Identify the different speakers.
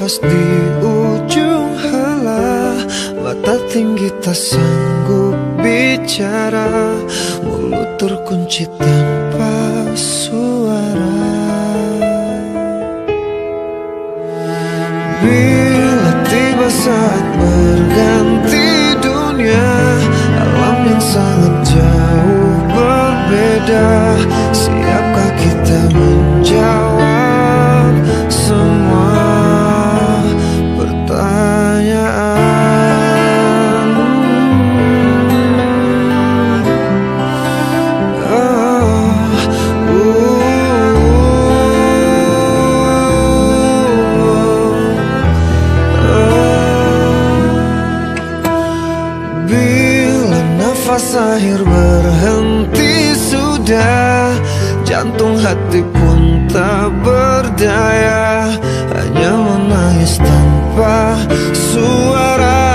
Speaker 1: nafas di ujung hala, mata tinggi tak sanggup bicara, mulut terkunci tanpa suara. Bila tiba saat berganti dunia, alam yang sangat jauh berbeda, siapkah kita menjawab semua pertanyaan? Bila nafas akhir berhenti sudah, jantung hati pun tak berdaya, hanya menangis tanpa suara.